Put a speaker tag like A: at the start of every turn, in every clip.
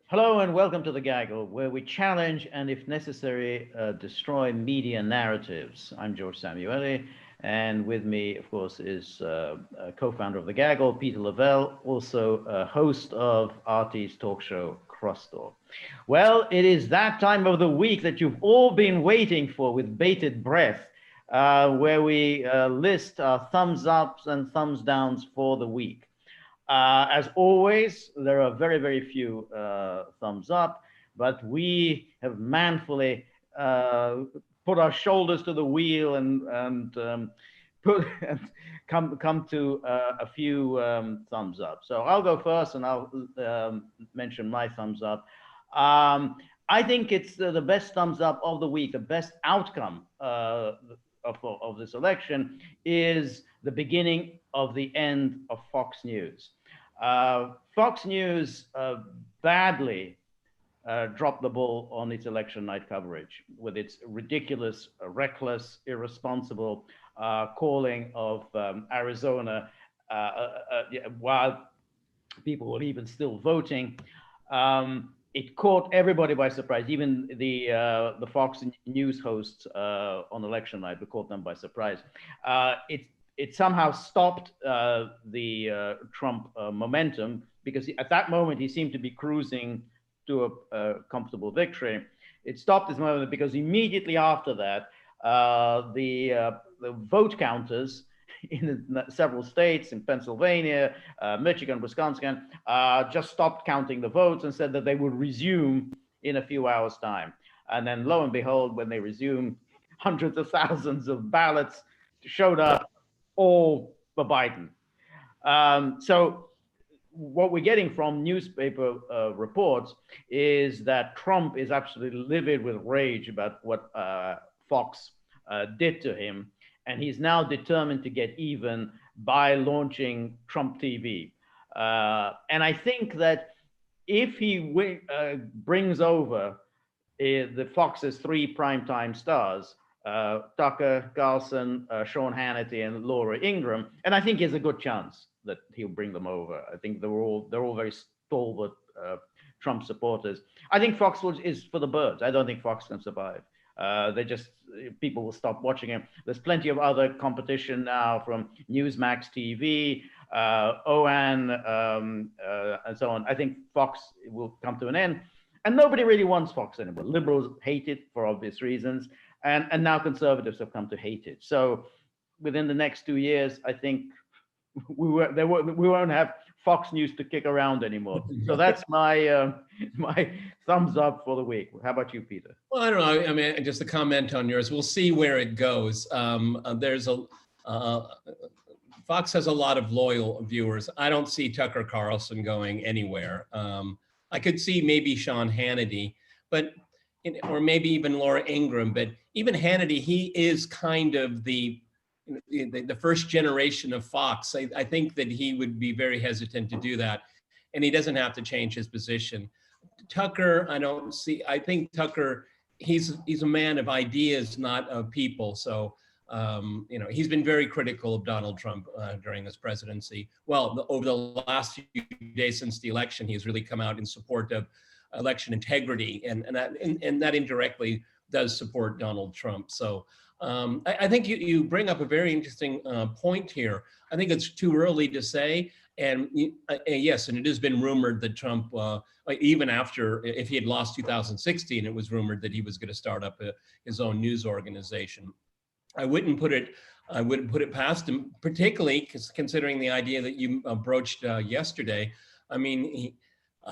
A: Hello and welcome to the Gaggle, where we challenge and, if necessary, destroy media narratives. I'm George Szamuely, and with me, of course, is co-founder of the Gaggle, Peter Lavelle, also host of RT's talk show, Crosstalk. Well, it is that time of the week that you've all been waiting for with bated breath, where we list our thumbs ups and thumbs downs for the week. As always, there are very, very few thumbs up, but we have manfully uh, put our shoulders to the wheel and put come to a few thumbs up. So I'll go first, and I'll mention my thumbs up. Um, I think it's the best thumbs up of the week. The best outcome of this election is the beginning of the end of Fox News. Fox News badly dropped the ball on its election night coverage with its ridiculous, reckless, irresponsible calling of Arizona while people were even still voting. It caught everybody by surprise. Even the Fox News hosts on election night, we caught them by surprise. It somehow stopped the Trump momentum because at that moment he seemed to be cruising to a comfortable victory. It stopped this moment because immediately after that, the vote counters in several states, in Pennsylvania, Michigan, Wisconsin, just stopped counting the votes and said that they would resume in a few hours' time. And then lo and behold, when they resumed, hundreds of thousands of ballots showed up, all for Biden. So what we're getting from newspaper reports is that Trump is absolutely livid with rage about what Fox did to him, and he's now determined to get even by launching Trump TV. And I think that if he brings over the Fox's three primetime stars, Tucker Carlson, Sean Hannity, and Laura Ingraham, and I think he has a good chance that he'll bring them over. I think they're all very stalwart Trump supporters. I think Fox is for the birds. I don't think Fox can survive. They just People will stop watching him. There's plenty of other competition now from Newsmax TV, OAN, and so on. I think Fox will come to an end, and nobody really wants Fox anymore. Liberals hate it for obvious reasons, and now conservatives have come to hate it. So within the next 2 years, I think we won't have Fox News to kick around anymore. So that's my thumbs up for the week. How about you, Peter?
B: Well, I don't know. I mean, just a comment on yours. We'll see where it goes. There's a Fox has a lot of loyal viewers. I don't see Tucker Carlson going anywhere. I could see maybe Sean Hannity, but or maybe even Laura Ingraham. But even Hannity, he is kind of the first generation of Fox. I think that he would be very hesitant to do that, and he doesn't have to change his position. Tucker, I don't see. I think Tucker, he's a man of ideas, not of people. So he's been very critical of Donald Trump during his presidency. Well, over the last few days since the election, he's really come out in support of election integrity, and that indirectly does support Donald Trump. So I think you bring up a very interesting point here. I think it's too early to say. And yes, and it has been rumored that Trump, even after, if he had lost 2016, it was rumored that he was going to start up his own news organization. I wouldn't put it past him, particularly considering the idea that you broached yesterday. I mean,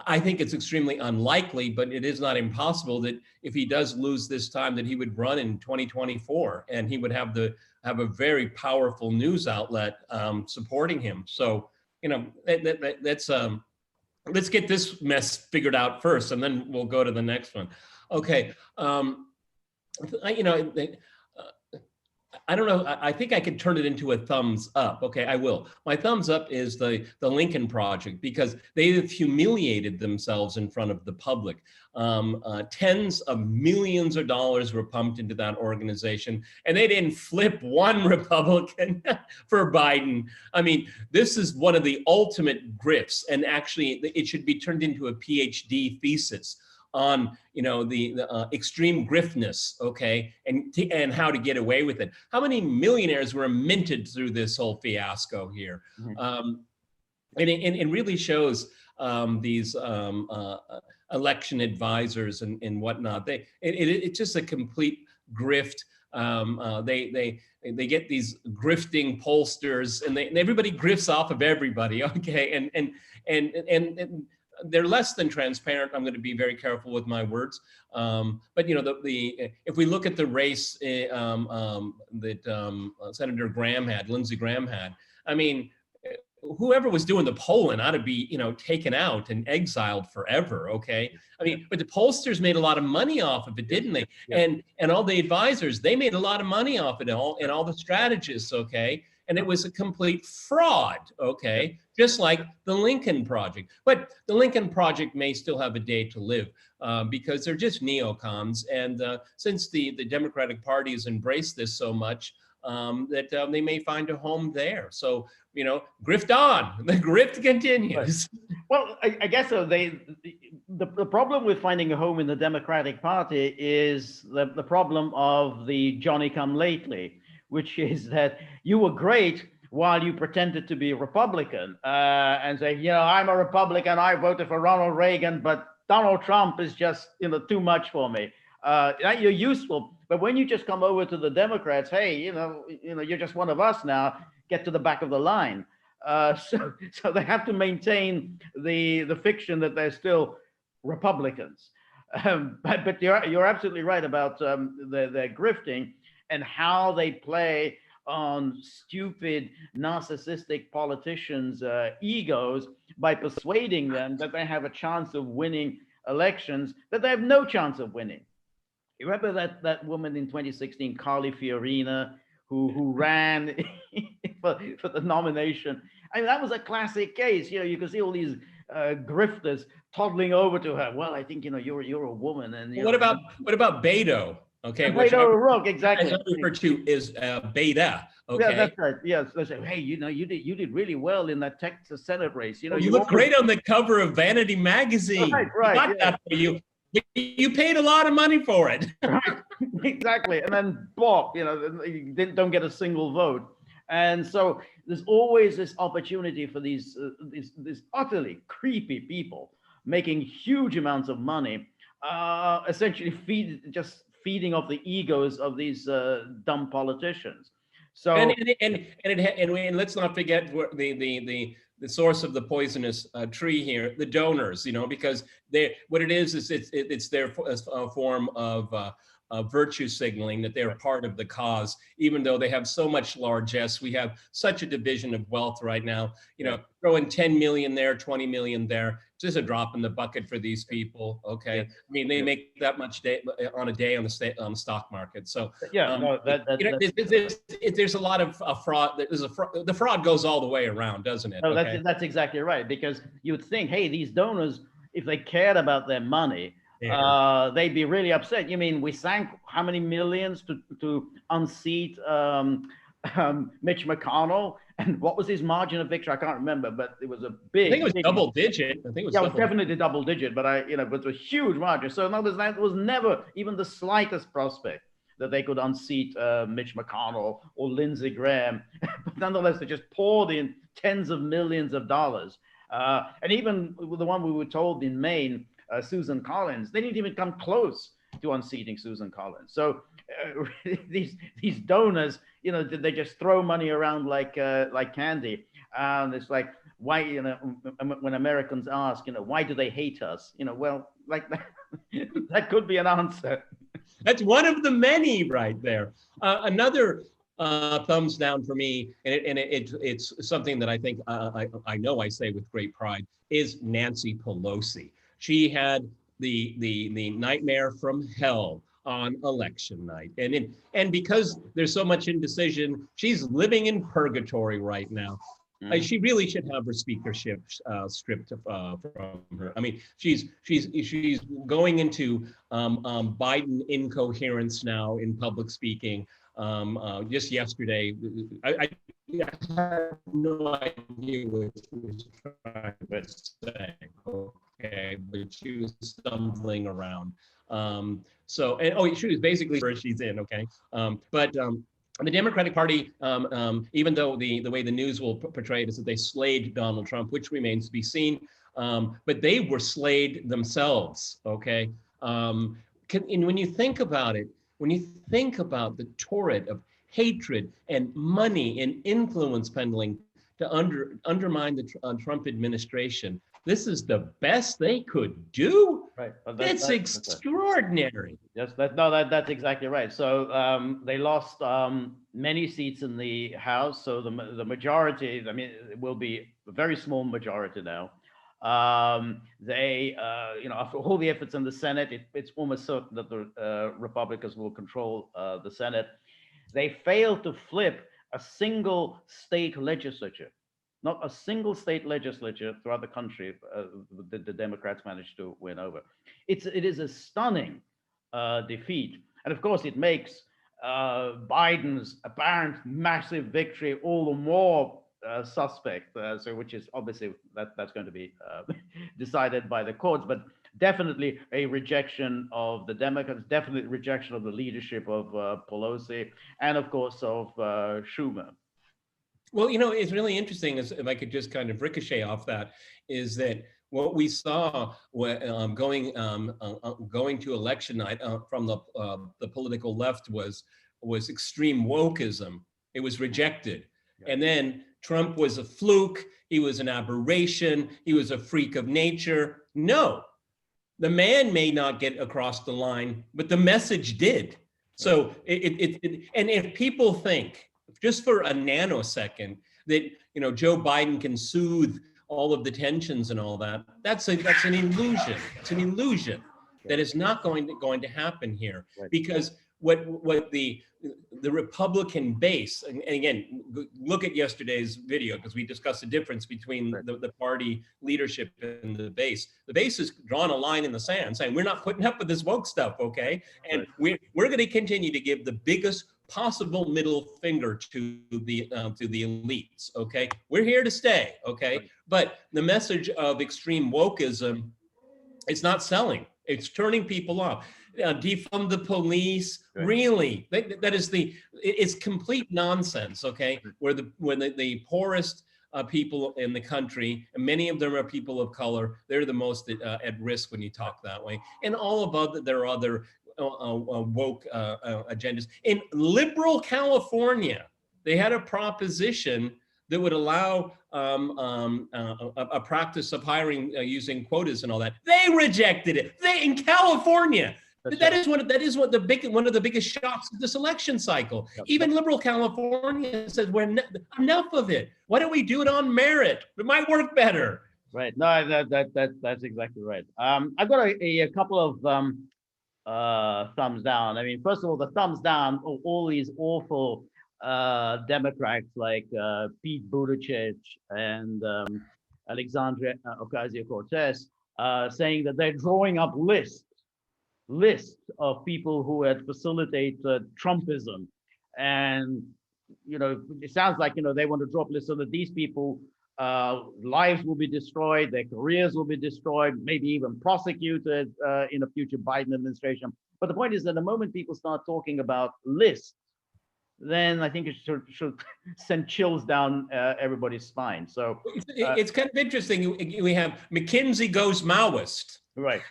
B: I think it's extremely unlikely, but it is not impossible that if he does lose this time, that he would run in 2024, and he would have a very powerful news outlet supporting him. So, let's get this mess figured out first, and then we'll go to the next one. Okay, I don't know. I think I could turn it into a thumbs up. Okay, I will. My thumbs up is the Lincoln Project, because they have humiliated themselves in front of the public. Tens of millions of dollars were pumped into that organization, and they didn't flip one Republican for Biden. I mean, this is one of the ultimate grifts, and actually, it should be turned into a PhD thesis on, you know, the extreme griftness, okay, and how to get away with it. How many millionaires were minted through this whole fiasco here? And it really shows these election advisors and whatnot. It's just a complete grift. They get these grifting pollsters, and everybody grifts off of everybody, okay, and they're less than transparent. I'm going to be very careful with my words. But you know, if we look at the race that Senator Graham had, Lindsey Graham had, I mean, whoever was doing the polling ought to be, you know, taken out and exiled forever. Okay. I mean, but the pollsters made a lot of money off of it, didn't they?
A: Yeah.
B: And all the advisors, they made a lot of money off it, and all the strategists. Okay. And it was a complete fraud, okay, just like the Lincoln Project. But the Lincoln Project may still have a day to live because they're just neocons. And since the Democratic Party has embraced this so much, that they may find a home there. So, you know, grift on, the grift continues.
A: Well, I guess so. The problem with finding a home in the Democratic Party is the problem of the Johnny come lately, which is that you were great while you pretended to be a Republican and say, you know, I'm a Republican, I voted for Ronald Reagan, but Donald Trump is just, you know, too much for me. You're useful, but when you just come over to the Democrats, hey, you know, you're just one of us now. Get to the back of the line. So they have to maintain the fiction that they're still Republicans. But you're absolutely right about their grifting and how they play on stupid, narcissistic politicians' egos by persuading them that they have a chance of winning elections that they have no chance of winning. You remember that woman in 2016, Carly Fiorina, who ran for the nomination? I mean, that was a classic case. You know, you could see all these grifters toddling over to her. Well, I think, you know, you're a woman. And
B: what about Beto? Okay,
A: Beto O'Rourke, exactly.
B: I refer to is Beta. Okay,
A: yeah, that's right. Yes, they say, hey, you know, you did really well in that Texas Senate race. You know,
B: you look great on the cover of Vanity Magazine.
A: Right.
B: I got that for you. You paid a lot of money for it.
A: Exactly, and then Bob, you know, you don't get a single vote, and so there's always this opportunity for these utterly creepy people making huge amounts of money, essentially feeding off the egos of these dumb politicians. So
B: and let's not forget the source of the poisonous tree here, the donors, you know, because what it is it's their form of virtue signaling that they're part of the cause, even though they have so much largesse. We have such a division of wealth right now. You know, throwing 10 million there, 20 million there, just a drop in the bucket for these people. Okay, I mean, they make that much on a day on the stock market. So there's a lot of fraud. The fraud goes all the way around, doesn't it?
A: No, that's exactly right. Because you'd think, hey, these donors, if they cared about their money, they'd be really upset. You mean we sank how many millions to unseat Mitch McConnell? And what was his margin of victory? I can't remember, but it was a big.
B: I think it was double digit.
A: It was definitely double digit, but it was a huge margin. So in other words, there was never even the slightest prospect that they could unseat Mitch McConnell or Lindsey Graham. But nonetheless, they just poured in tens of millions of dollars. And even the one we were told in Maine, Susan Collins, they didn't even come close to unseating Susan Collins. So these donors, you know, they just throw money around like candy. And it's like, why, you know, when Americans ask, you know, why do they hate us? You know, well, like that could be an answer.
B: That's one of the many right there. Another thumbs down for me, and it's something that I think I know I say with great pride, is Nancy Pelosi. She had the nightmare from hell on election night. And because there's so much indecision, she's living in purgatory right now. She really should have her speakership stripped from her. I mean, she's going into Biden incoherence now in public speaking. Just yesterday, I have no idea what she was trying to say. Okay, but she was stumbling around. She was basically where she's in. Okay, but the Democratic Party, even though the way the news will portray it is that they slayed Donald Trump, which remains to be seen, but they were slayed themselves. Okay, and when you think about it, when you think about the torrent of hatred and money and influence peddling to undermine the Trump administration, this is the best they could do.
A: Right.
B: It's extraordinary.
A: Yes, that's exactly right. So they lost many seats in the House. So the majority, I mean, it will be a very small majority now. After all the efforts in the Senate, it's almost certain that the Republicans will control the Senate. They failed to flip a single state legislature. Not a single state legislature throughout the country the Democrats managed to win over. It is a stunning defeat. And of course, it makes Biden's apparent massive victory all the more suspect. Which is obviously that's going to be decided by the courts, but definitely a rejection of the Democrats, definitely rejection of the leadership of Pelosi, and of course of Schumer.
B: Well, it's really interesting, if I could just kind of ricochet off that, is that what we saw going to election night from the political left was extreme wokeism. It was rejected. And then Trump was a fluke. He was an aberration. He was a freak of nature. No, the man may not get across the line, but the message did. So and if people think, just for a nanosecond, that Joe Biden can soothe all of the tensions and all that, that's an illusion. It's an illusion that is not going to happen here, because what the Republican base, and again, look at yesterday's video, because we discussed the difference between the party leadership and the base. The base has drawn a line in the sand saying, we're not putting up with this woke stuff, okay? And we're going to continue to give the biggest possible middle finger to the elites, okay? We're here to stay, okay? But the message of extreme wokeism, it's not selling. It's turning people off. Defund the police, really? It's complete nonsense, okay? Where the poorest people in the country, and many of them are people of color, they're the most at risk when you talk that way. And all above that, there are other woke agendas. In liberal California, they had a proposition that would allow a practice of hiring using quotas and all that. They rejected it. In California. That is one of the biggest shocks of this election cycle. Even liberal California says, enough of it. Why don't we do it on merit? It might work better.
A: Right. No, that's exactly right. I've got a couple of thumbs down. I mean, first of all, the thumbs down of all these awful Democrats like Pete Buttigieg and Alexandria Ocasio-Cortez saying that they're drawing up lists of people who had facilitated Trumpism. And, it sounds like, they want to drop lists so that these people lives will be destroyed, their careers will be destroyed, maybe even prosecuted in a future Biden administration. But the point is that the moment people start talking about lists, then I think it should send chills down everybody's spine. So
B: it's kind of interesting. We have McKinsey goes Maoist.
A: Right.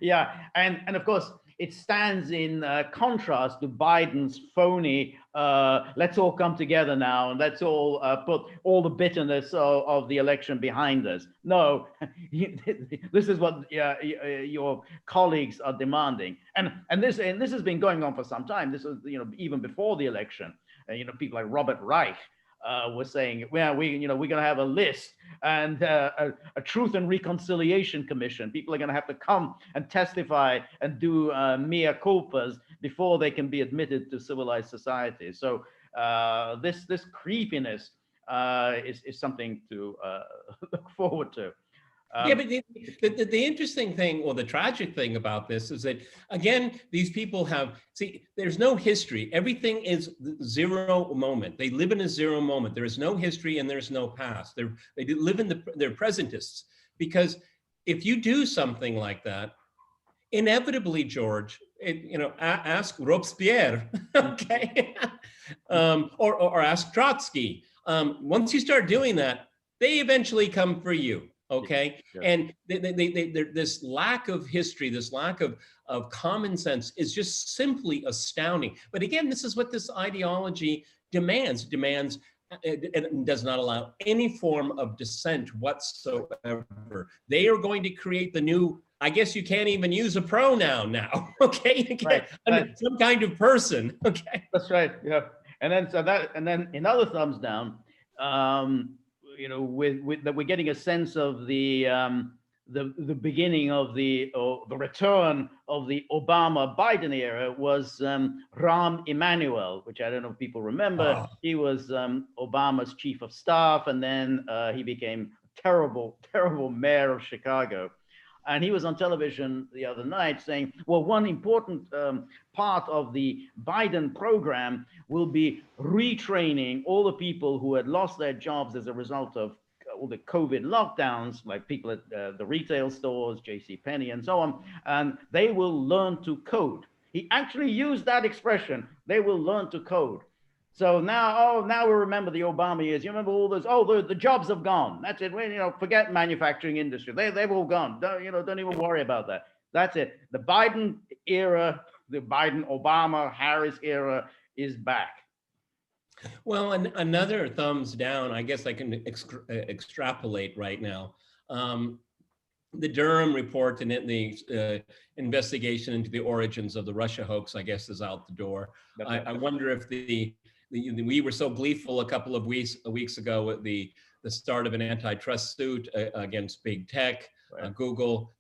A: Yeah, and of course it stands in contrast to Biden's phony let's all come together now and let's all put all the bitterness of the election behind us. No, this is what your colleagues are demanding, and this has been going on for some time. This was even before the election. People like Robert Reich were saying, well, we're going to have a list and a Truth and Reconciliation Commission. People are going to have to come and testify and do mea culpas before they can be admitted to civilized society. So this creepiness is something to look forward to.
B: Yeah, but the interesting thing, or the tragic thing about this is that, again, these people there's no history. Everything is zero moment. They live in a zero moment. There is no history and there's no past. They live in they're presentists. Because if you do something like that, inevitably, George, ask Robespierre, okay? Or ask Trotsky. Once you start doing that, they eventually come for you. Okay.
A: Yeah.
B: And this lack of history, this lack of common sense is just simply astounding. But again, this is what this ideology demands, and does not allow any form of dissent whatsoever. They are going to create the new, I guess you can't even use a pronoun now. Okay.
A: Right.
B: Some kind of person. Okay.
A: That's right. Yeah. And then in other thumbs down, with that, we're getting a sense of the beginning of the return of the Obama-Biden era was Rahm Emanuel, which I don't know if people remember.
B: Oh.
A: He was Obama's chief of staff, and then he became terrible mayor of Chicago. And he was on television the other night saying, well, one important part of the Biden program will be retraining all the people who had lost their jobs as a result of all the COVID lockdowns, like people at the retail stores, JCPenney and so on, and they will learn to code. He actually used that expression, they will learn to code. So now we remember the Obama years. You remember all those? Oh, the jobs have gone. That's it. Forget manufacturing industry. They've all gone. Don't even worry about that. That's it. The Biden era, the Biden, Obama, Harris era is back.
B: Well, another thumbs down. I guess I can extrapolate right now. The Durham report and the investigation into the origins of the Russia hoax, I guess, is out the door. I wonder if we were so gleeful a couple of weeks ago at the start of an antitrust suit against big tech, right. Google,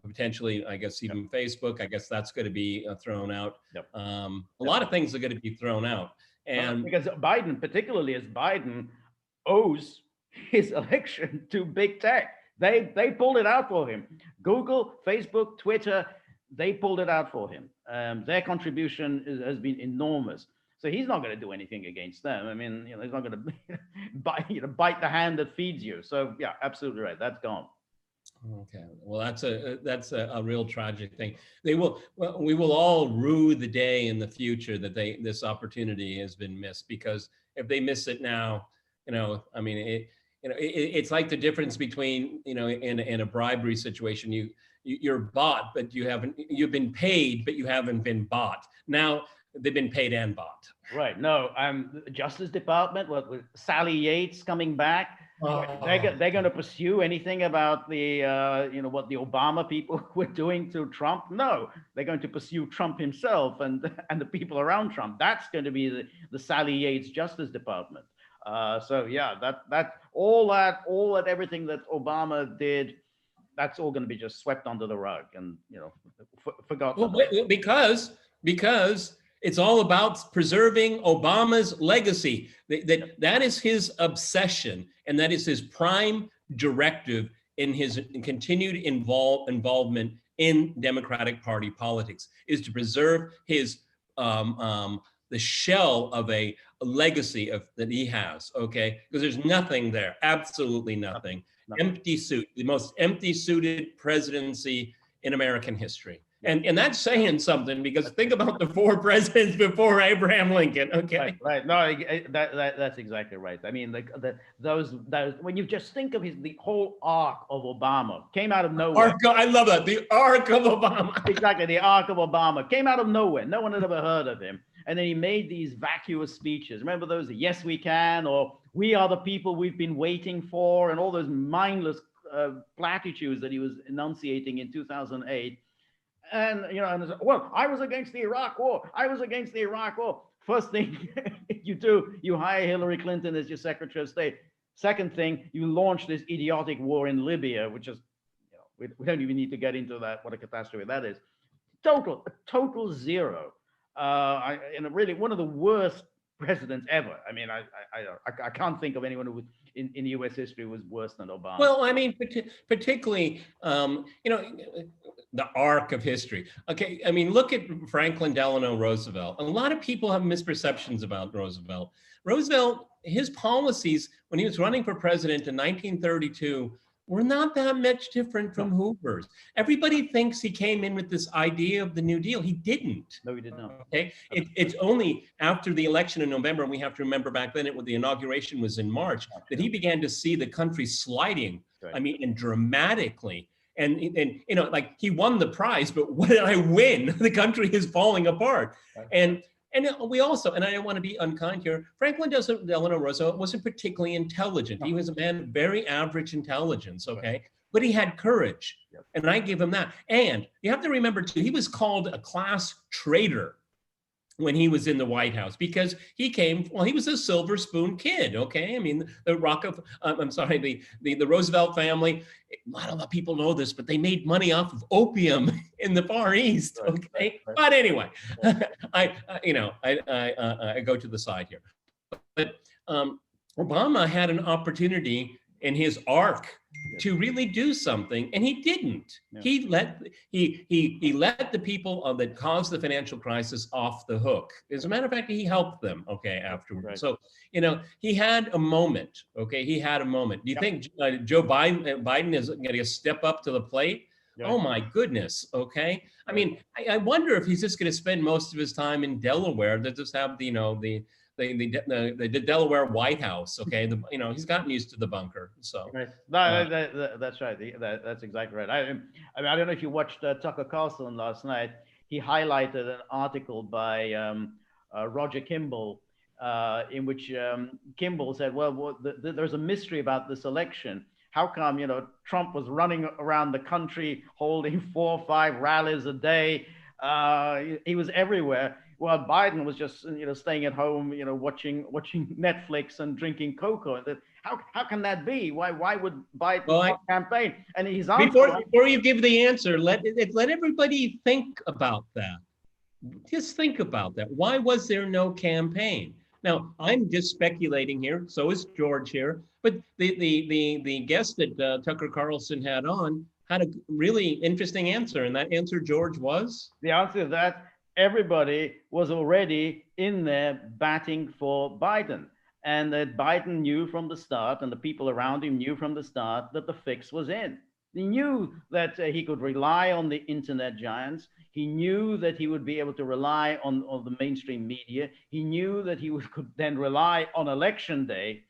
B: potentially, I guess, even Facebook. I guess that's going to be thrown out.
A: Yep.
B: A lot of things are going to be thrown out. And
A: because Biden, particularly as Biden owes his election to big tech. They pulled it out for him. Google, Facebook, Twitter, they pulled it out for him. Their contribution has been enormous. So he's not going to do anything against them. I mean, he's not going to bite the hand that feeds you. So yeah, absolutely right. That's gone.
B: Okay, well, that's a real tragic thing. We will all rue the day in the future that this opportunity has been missed, because if they miss it now, I mean, it's like the difference between, in a bribery situation, you're bought, but you've been paid, but you haven't been bought. Now they've been paid and bought.
A: Right. No, Justice Department, with Sally Yates coming back. Oh. They're going to pursue anything about the what the Obama people were doing to Trump? No, they're going to pursue Trump himself and the people around Trump. That's going to be the Sally Yates Justice Department. So yeah, everything that Obama did, that's all going to be just swept under the rug and forgotten.
B: Well, because it's all about preserving Obama's legacy. That is his obsession, and that is his prime directive in his continued involvement in Democratic Party politics, is to preserve his the shell of a legacy that he has. Okay, because there's nothing there, absolutely nothing. Empty suit, the most empty-suited presidency in American history. And that's saying something, because think about the 4 presidents before Abraham Lincoln. Okay,
A: right. No, that's exactly right. I mean, those when you just think of the whole arc of Obama came out of nowhere.
B: I love that, the arc of Obama.
A: Exactly, the arc of Obama came out of nowhere. No one had ever heard of him, and then he made these vacuous speeches. Remember those? Yes, we can, or we are the people we've been waiting for, and all those mindless platitudes that he was enunciating in 2008. And well, I was against the Iraq War. I was against the Iraq War. First thing you do, you hire Hillary Clinton as your Secretary of State. Second thing, you launched this idiotic war in Libya, which is, we don't even need to get into that, what a catastrophe that is. A total zero. And really one of the worst presidents ever. I mean, I can't think of anyone who was in U.S. history was worse than Obama.
B: Well, I mean, particularly, the arc of history. Okay, I mean, look at Franklin Delano Roosevelt. A lot of people have misperceptions about Roosevelt. Roosevelt, his policies when he was running for president in 1932 were not that much different from Hoover's. Everybody thinks he came in with this idea of the New Deal. He didn't.
A: No, he did not.
B: Okay, it's only after the election in November, and we have to remember back then the inauguration was in March, that he began to see the country sliding. Right. I mean, and dramatically. And like he won the prize, but what did I win? The country is falling apart. Right. And we also, and I don't want to be unkind here, Franklin Delano Roosevelt wasn't particularly intelligent. He was a man of very average intelligence, okay? Right. But he had courage, and I give him that. And you have to remember too, he was called a class traitor when he was in the White House, because he was a silver spoon kid, okay? I mean, the Roosevelt family, not a lot of people know this, but they made money off of opium in the Far East, okay? Right. But anyway, I go to the side here. But Obama had an opportunity in his arc to really do something, and he didn't. Yeah. He let the people that caused the financial crisis off the hook. As a matter of fact, he helped them, okay, afterwards. Right. So, he had a moment, okay? He had a moment. Do you think Joe Biden is going to step up to the plate? Yeah. Oh my goodness, okay? I mean, I wonder if he's just going to spend most of his time in Delaware to just have the Delaware White House, okay? He's gotten used to the bunker, so.
A: Right. That's right. That's exactly right. I mean, I don't know if you watched Tucker Carlson last night. He highlighted an article by Roger Kimball, in which Kimball said, well, there's a mystery about this election. How come, Trump was running around the country holding 4 or 5 rallies a day? He was everywhere. Well, Biden was just, staying at home, watching Netflix and drinking cocoa. How can that be? Why would Biden campaign? And he's
B: before you give the answer, let everybody think about that. Just think about that. Why was there no campaign? Now, I'm just speculating here. So is George here. But the guest that Tucker Carlson had on had a really interesting answer, and that answer, George, was?
A: The answer is that everybody was already in there batting for Biden, and that Biden knew from the start, and the people around him knew from the start, that the fix was in. He knew that he could rely on the internet giants. He knew that he would be able to rely on the mainstream media. He knew that he could then rely on election day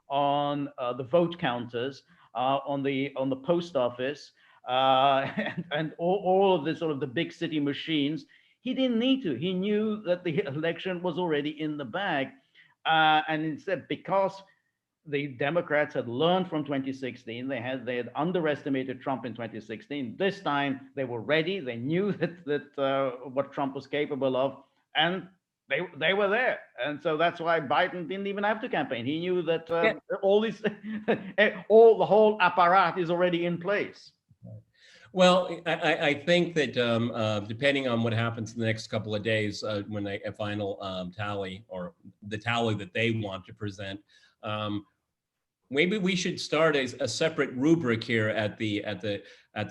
A: on the vote counters, on the post office, and all of the sort of the big city machines. He didn't need to. He knew that the election was already in the bag. And instead, because the Democrats had learned from 2016, they had underestimated Trump in 2016. This time they were ready. They knew that what Trump was capable of, and they were there. And so that's why Biden didn't even have to campaign. He knew that the whole apparatus is already in place.
B: Well, I think that depending on what happens in the next couple of days, when a final tally, or the tally that they want to present, maybe we should start a separate rubric here at the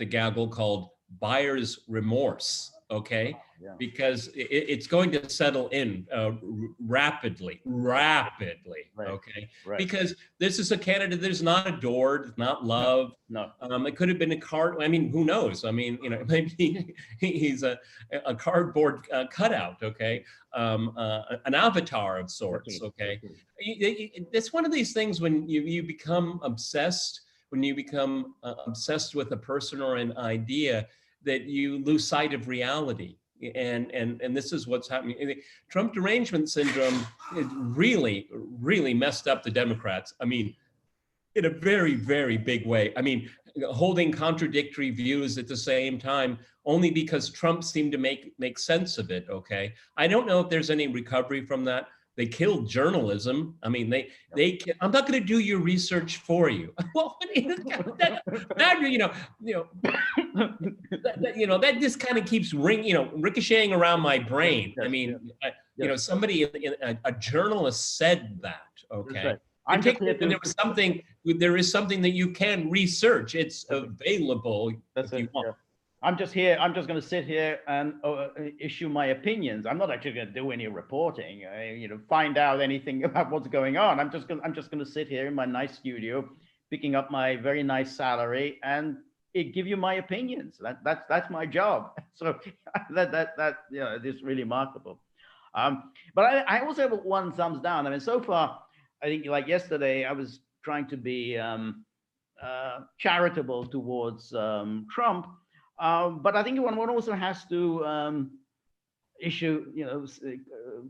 B: gaggle called buyer's remorse. Okay, yeah. Because it's going to settle in rapidly. Right. Okay, right. Because this is a candidate that is not adored, not loved.
A: No.
B: It could have been a card. I mean, who knows? I mean, maybe he's a cardboard cutout. Okay, an avatar of sorts. Okay, it's one of these things when you become obsessed. When you become obsessed with a person or an idea, that you lose sight of reality. And this is what's happening. Trump derangement syndrome is really, really messed up the Democrats. I mean, in a very, very big way. I mean, holding contradictory views at the same time, only because Trump seemed to make sense of it, okay? I don't know if there's any recovery from that. They killed journalism. I mean, I'm not going to do your research for you. Well, that just kind of keeps ricocheting around my brain. I mean, somebody, a journalist said that. Okay.
A: I'm just here
B: when there is something that you can research. It's available if you want.
A: Yeah. I'm just going to sit here and issue my opinions. I'm not actually going to do any reporting. Find out anything about what's going on. I'm just going to sit here in my nice studio, picking up my very nice salary and give you my opinions. That's my job. So it is really remarkable. But I also have one thumbs down. I mean, so far, I think like yesterday, I was trying to be charitable towards Trump. But I think one also has to issue,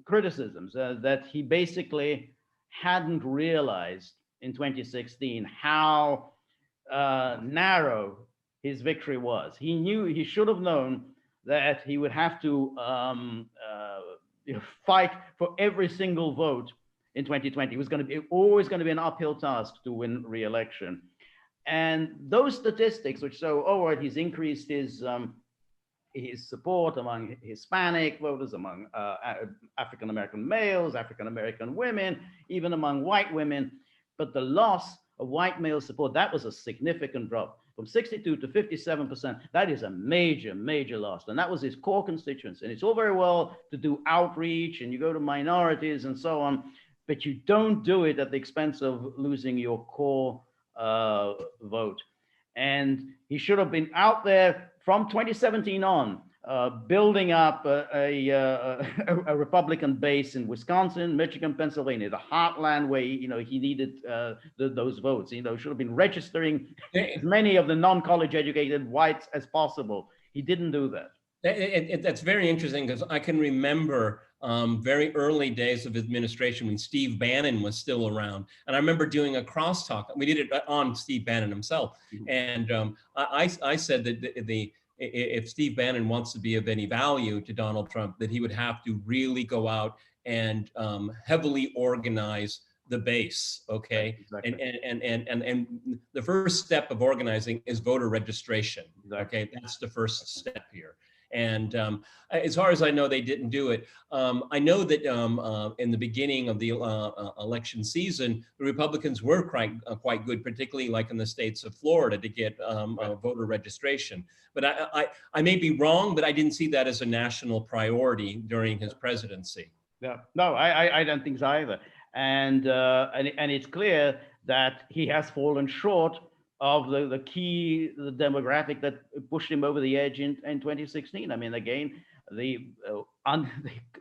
A: criticisms that he basically hadn't realized in 2016 how narrow his victory was. He should have known that he would have to fight for every single vote in 2020. It was always going to be an uphill task to win re-election. And those statistics, which show, he's increased his support among Hispanic voters, among African American males, African American women, even among white women. But the loss of white male support, that was a significant drop from 62 to 57%. That is a major, major loss. And that was his core constituents. And it's all very well to do outreach and you go to minorities and so on, but you don't do it at the expense of losing your core vote. And he should have been out there from 2017 on, building up a Republican base in Wisconsin, Michigan, Pennsylvania, the heartland where he needed those votes. Should have been registering as many of the non-college educated whites as possible. He didn't do that.
B: That's very interesting because I can remember very early days of administration when Steve Bannon was still around. And I remember doing a crosstalk. We did it on Steve Bannon himself. And I said that if Steve Bannon wants to be of any value to Donald Trump, that he would have to really go out and heavily organize the base, okay? Exactly. And the first step of organizing is voter registration, okay? That's the first step here. And as far as I know, they didn't do it. I know that in the beginning of the election season, the Republicans were quite good, particularly like in the states of Florida, to get voter registration. But I may be wrong, but I didn't see that as a national priority during his presidency.
A: No, I don't think so either. And it's clear that he has fallen short of the key demographic that pushed him over the edge in 2016. I mean, again, the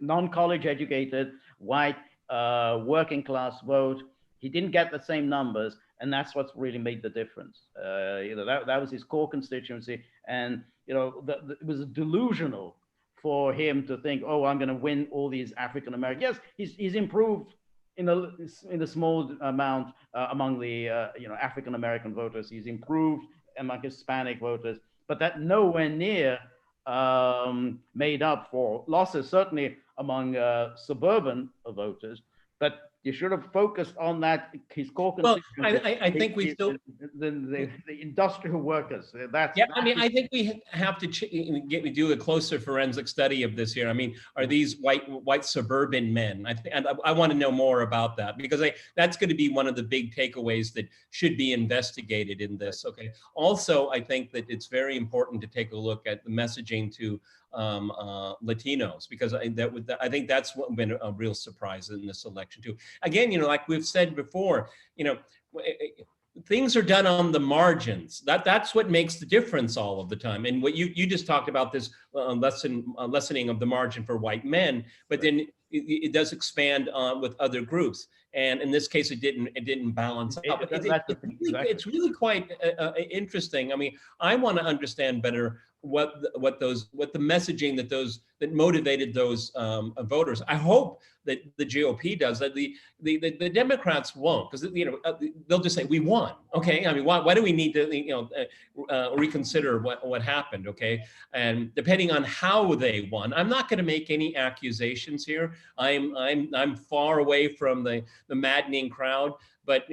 A: non-college educated white working class vote, he didn't get the same numbers, and that's what's really made the difference. That was his core constituency, and it was delusional for him to think, I'm going to win all these African Americans. Yes, he's improved in a small amount among the African American voters. He's improved among Hispanic voters, but that nowhere near made up for losses, certainly among suburban voters. But you should have focused on that. His core constituency.
B: Well, I think we still
A: the industrial workers.
B: I mean, I think we have to do a closer forensic study of this here. I mean, are these white suburban men? I want to know more about that because that's going to be one of the big takeaways that should be investigated in this. Okay. Also, I think that it's very important to take a look at the messaging to Latinos, because I think that's what been a real surprise in this election too. Again, like we've said before, things are done on the margins. That's what makes the difference all of the time. And what you just talked about, this lessening of the margin for white men, but then it does expand with other groups. And in this case, it didn't balance out. It's really quite interesting. I mean, I want to understand better what the messaging that motivated those voters. I hope that the GOP does that. The Democrats won't, because they'll just say we won. Okay, I mean, why do we need to reconsider what happened? Okay, and depending on how they won, I'm not going to make any accusations here. I'm far away from the maddening crowd. But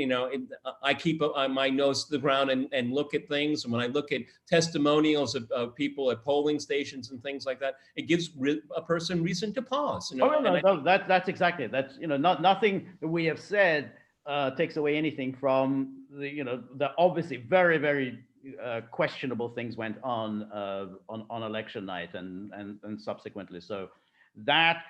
B: I keep my nose to the ground and look at things. And when I look at testimonials of people at polling stations and things like that, it gives a person reason to pause.
A: That's exactly it. That's nothing that we have said takes away anything from the obviously very, very questionable things went on election night and subsequently. So that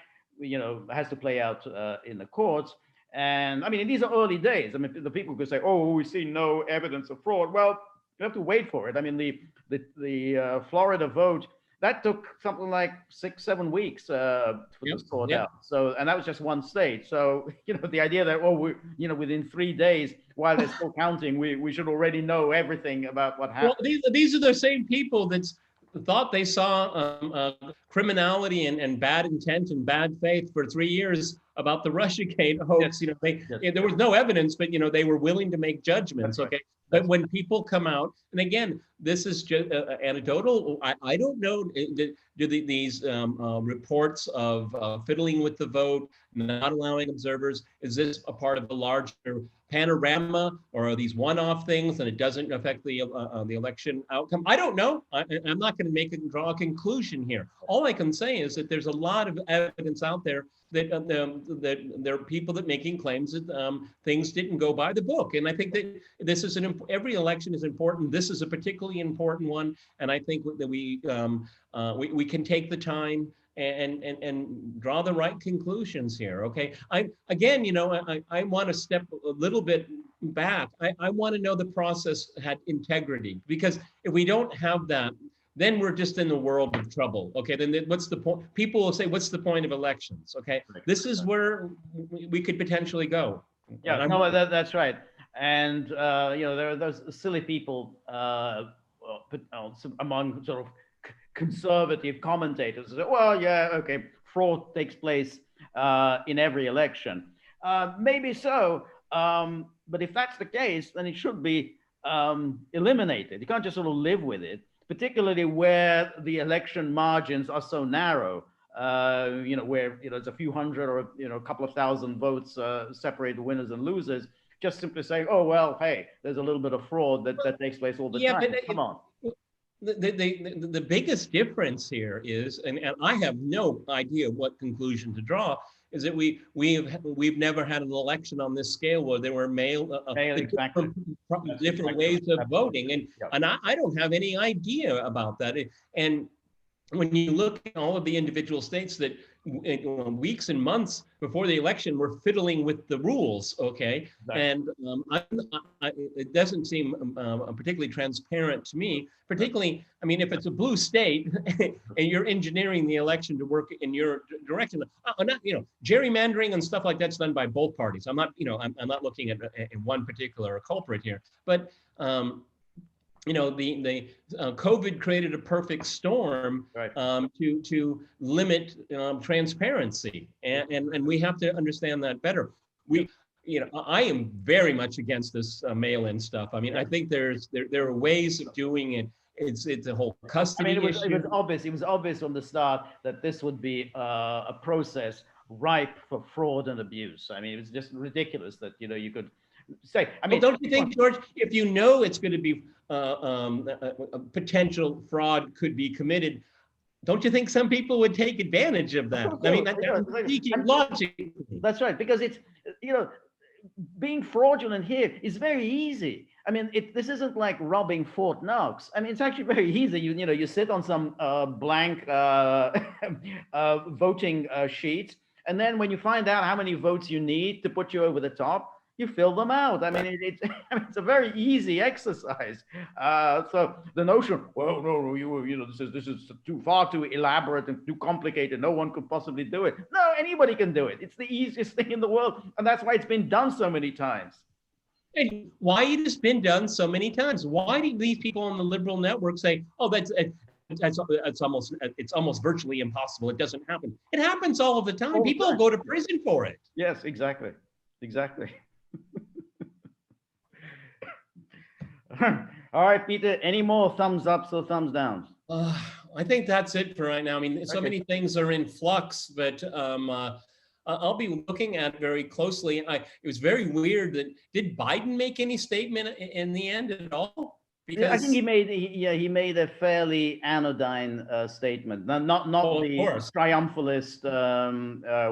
A: has to play out in the courts. And I mean, these are early days. I mean, the people could say, "Oh, we see no evidence of fraud." Well, you have to wait for it. I mean, the Florida vote that took something like 6-7 weeks for the sort out. So, and that was just one state. So, the idea that within 3 days, while they're still counting, we should already know everything about what happened.
B: Well, these are the same people that thought they saw criminality and bad intent and bad faith for 3 years about the Russiagate hoax. There was no evidence, but they were willing to make judgments. Right. Okay, but when people come out, and again, this is just anecdotal. I don't know. Do these reports of fiddling with the vote, not allowing observers, is this a part of the larger panorama, or are these one-off things and it doesn't affect the election outcome? I don't know. I'm not going to draw a conclusion here. All I can say is that there's a lot of evidence out there that there are people that making claims that things didn't go by the book. And I think that this is every election is important. This is a particularly important one, and I think that we can take the time and draw the right conclusions here. Okay, I want to step a little bit back. I want to know the process had integrity, because if we don't have that, then we're just in the world of trouble. Okay, then what's the point? People will say, what's the point of elections? Okay, this is where we could potentially go.
A: Yeah, no, that's right. And there are those silly people among sort of conservative commentators who say, well, yeah, okay, fraud takes place in every election. Maybe so, but if that's the case, then it should be eliminated. You can't just sort of live with it, particularly where the election margins are so narrow, where it's a few hundred or a couple of thousand votes separate the winners and losers. Just simply saying, oh well, hey, there's a little bit of fraud that takes place all the time. But come on.
B: The biggest difference here is, and I have no idea what conclusion to draw, is that we've never had an election on this scale where there were different ways of voting, and I don't have any idea about that. And when you look at all of the individual states that weeks and months before the election were fiddling with the rules, okay, and it doesn't seem particularly transparent to me. Particularly, I mean, if it's a blue state and you're engineering the election to work in your direction, not gerrymandering and stuff like that's done by both parties. I'm not looking at one particular culprit here, but the COVID created a perfect storm to limit transparency, and we have to understand that better. I am very much against this mail-in stuff. I mean, I think there are ways of doing it. It's a whole custody issue.
A: It was obvious from the start that this would be a process ripe for fraud and abuse. I mean, it was just ridiculous that you could say. I mean,
B: don't you think, George, if you know it's going to be a potential fraud could be committed, don't you think some people would take advantage of that? I mean, logically.
A: That's right, because it's being fraudulent here is very easy. I mean, this isn't like robbing Fort Knox. I mean, it's actually very easy. You sit on some blank voting sheet, and then when you find out how many votes you need to put you over the top, you fill them out. I mean, it's a very easy exercise. So the notion, well, no, this is far too elaborate and too complicated. No one could possibly do it. No, anybody can do it. It's the easiest thing in the world, and that's why it's been done so many times.
B: And why it has been done so many times? Why do these people on the liberal network say, "Oh, it's almost virtually impossible. It doesn't happen. It happens all of the time.
A: All the
B: People
A: time.
B: go to prison for it.
A: Yes, exactly. Exactly. All right, Peter, any more thumbs ups or thumbs downs?
B: I think that's it for right now. I mean, so
A: Okay.
B: many things are in flux, but I'll be looking at very closely. It was very weird that did Biden make any statement in the end at all?
A: Yeah, I think
B: Because
A: he made a fairly anodyne statement. Not
B: of
A: the
B: course.
A: triumphalist.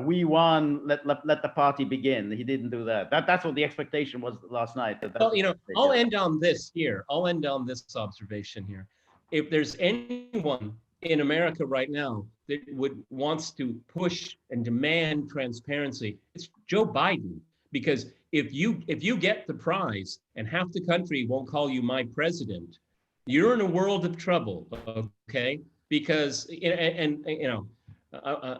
A: We won. Let the party begin. He didn't do that. That's what the expectation was last night.
B: Well, I'll end on this here. I'll end on this observation here. If there's anyone in America right now that wants to push and demand transparency, it's Joe Biden. Because if you get the prize and half the country won't call you my president, you're in a world of trouble. Okay, because I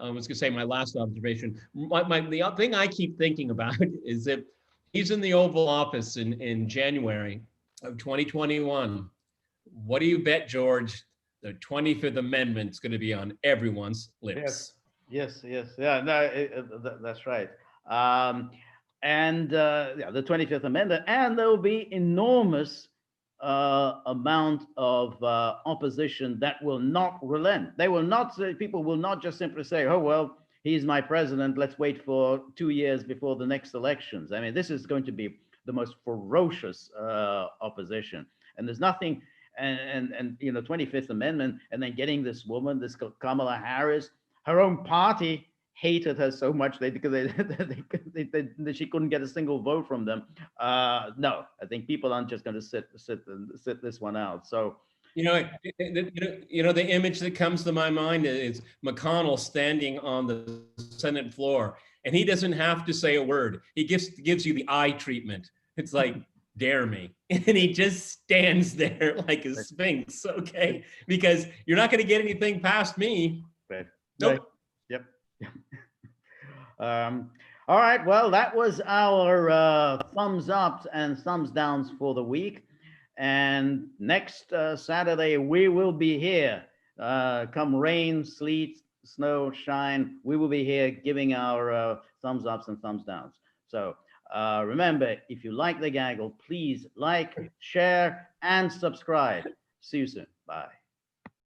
B: was going to say my last observation. The thing I keep thinking about is that he's in the Oval Office in January of 2021. What do you bet, George? The 25th Amendment is going to be on everyone's lips.
A: Yes. Yeah, no, that's right. Yeah, the 25th Amendment, and there will be enormous amount of opposition that will not relent. They will not say, people will not just simply say, oh, well, he's my president, let's wait for 2 years before the next elections. I mean, this is going to be the most ferocious opposition. And there's nothing, and 25th Amendment, and then getting this woman, this Kamala Harris, her own party hated her so much because she couldn't get a single vote from them. No, I think people aren't just going to sit this one out. So
B: the image that comes to my mind is McConnell standing on the Senate floor, and he doesn't have to say a word. He gives you the eye treatment. It's like, dare me. And he just stands there like a sphinx, okay? Because you're not going to get anything past me.
A: Right.
B: Nope.
A: Yep. All right. Well, that was our thumbs ups and thumbs downs for the week. And next Saturday, we will be here. Come rain, sleet, snow, shine, we will be here giving our thumbs ups and thumbs downs. So remember, if you like the gaggle, please like, share, and subscribe. See you soon. Bye.